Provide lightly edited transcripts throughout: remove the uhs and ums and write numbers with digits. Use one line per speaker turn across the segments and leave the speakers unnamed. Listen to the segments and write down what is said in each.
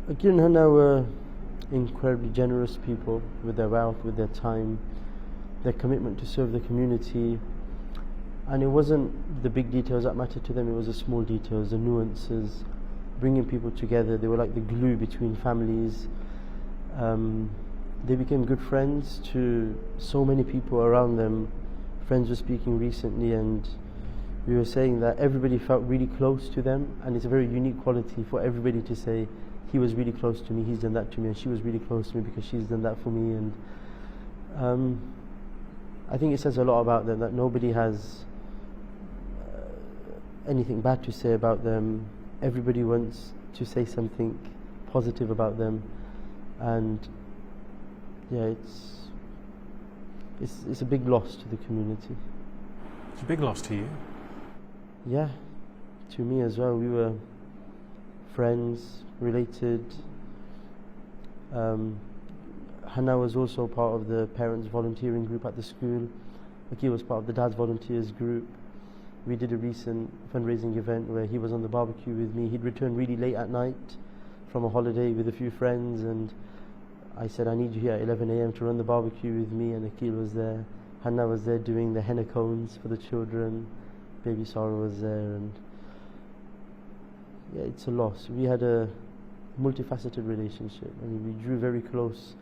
Akeel and Hanna were incredibly generous people with their wealth, with their time, their commitment to serve the community. And it wasn't the big details that mattered to them, it was the small details, the nuances, bringing people together. They were like the glue between families. They became good friends to so many people around them. Friends were speaking recently and we were saying that everybody felt really close to them, and it's a very unique quality for everybody to say, he was really close to me, he's done that to me, and she was really close to me because she's done that for me. And I think it says a lot about them, that nobody has anything bad to say about them. Everybody wants to say something positive about them, and yeah, it's a big loss to the community.
It's a big loss to you?
Yeah, to me as well. We were friends, related. Hanna was also part of the parents volunteering group at the school. Akil was part of the dad's volunteers group. We did a recent fundraising event where he was on the barbecue with me. He'd returned really late at night from a holiday with a few friends, and I said, I need you here at 11 a.m. to run the barbecue with me, and Akil was there. Hanna was there doing the henna cones for the children. Baby Sara was there, and yeah, it's a loss. We had a multifaceted relationship. I mean, we drew very close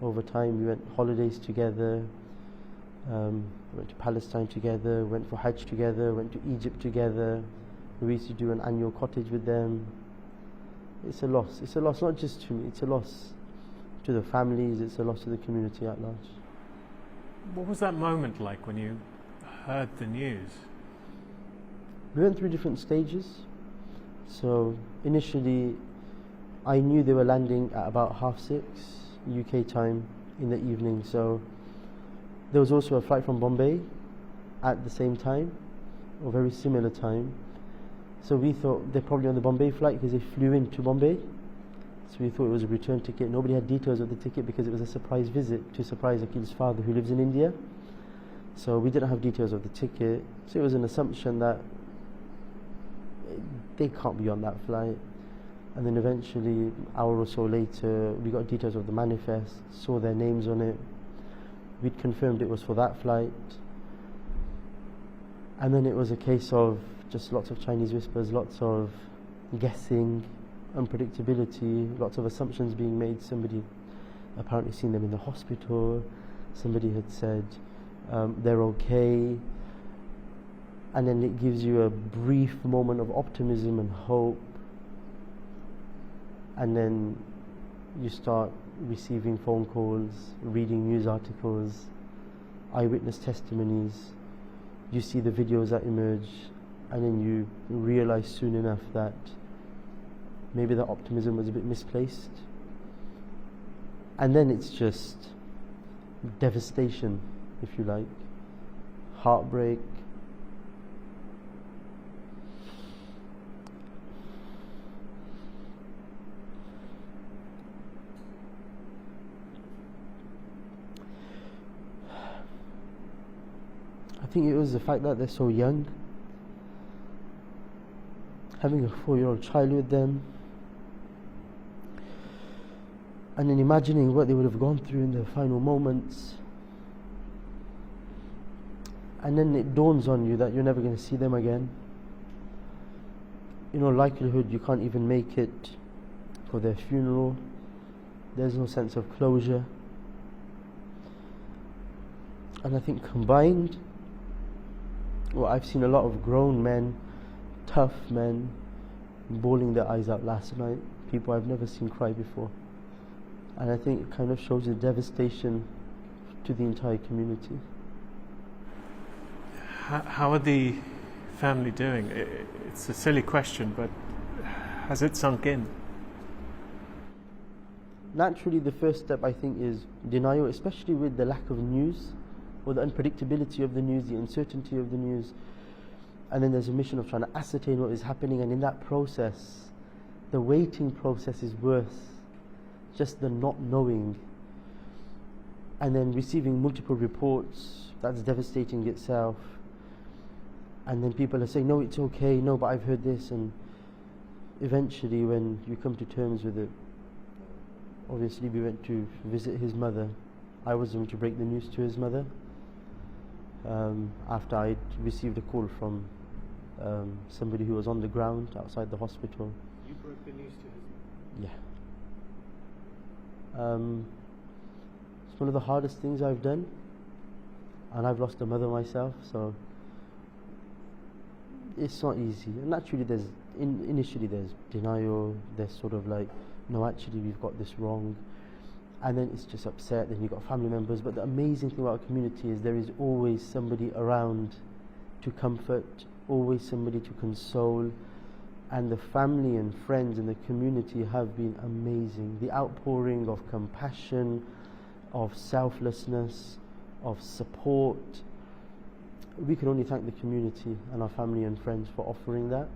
over time. We went holidays together, went to Palestine together, went for Hajj together, went to Egypt together. We used to do an annual cottage with them. It's a loss. It's a loss not just to me, it's a loss to the families, it's a loss to the community at large.
What was that moment like when you heard the news?
We went through different stages. So initially I knew they were landing at about 6:30 UK time in the evening. So there was also a flight from Bombay at the same time, or very similar time. So we thought they're probably on the Bombay flight because they flew into Bombay. So we thought it was a return ticket. Nobody had details of the ticket because it was a surprise visit to surprise Akil's father, who lives in India. So we didn't have details of the ticket. So it was an assumption that they can't be on that flight. And then eventually, an hour or so later, we got details of the manifest, saw their names on it. We'd confirmed it was for that flight. And then it was a case of just lots of Chinese whispers, lots of guessing, unpredictability, lots of assumptions being made. Somebody apparently seen them in the hospital. Somebody had said they're okay. And then it gives you a brief moment of optimism and hope. And then you start receiving phone calls, reading news articles, eyewitness testimonies. You see the videos that emerge, and then you realize soon enough that maybe the optimism was a bit misplaced. And then it's just devastation, if you like, heartbreak. I think it was the fact that they're so young, having a 4-year-old child with them, and then imagining what they would have gone through in their final moments. And then it dawns on you that you're never going to see them again. In all likelihood, you can't even make it for their funeral. There's no sense of closure. And I think combined, well, I've seen a lot of grown men, tough men, bawling their eyes out last night. People I've never seen cry before. And I think it kind of shows the devastation to the entire community.
How are the family doing? It's a silly question, but has it sunk in?
Naturally, the first step, I think, is denial, especially with the lack of news, or the unpredictability of the news, the uncertainty of the news. And then there's a mission of trying to ascertain what is happening, and in that process, the waiting process is worse, just the not knowing. And then receiving multiple reports, that's devastating itself. And then people are saying, no, it's okay, no, but I've heard this. And eventually, when you come to terms with it, obviously we went to visit his mother. I was going to break the news to his mother after I received a call from somebody who was on the ground outside the hospital.
You broke the news to his mother?
Yeah. It's one of the hardest things I've done, and I've lost a mother myself, so it's not easy. And naturally initially there's denial, there's sort of like, no, actually we've got this wrong, and then it's just upset. Then you've got family members, but the amazing thing about a community is there is always somebody around to comfort, always somebody to console, and the family and friends in the community have been amazing. The outpouring of compassion, of selflessness, of support, we can only thank the community and our family and friends for offering that.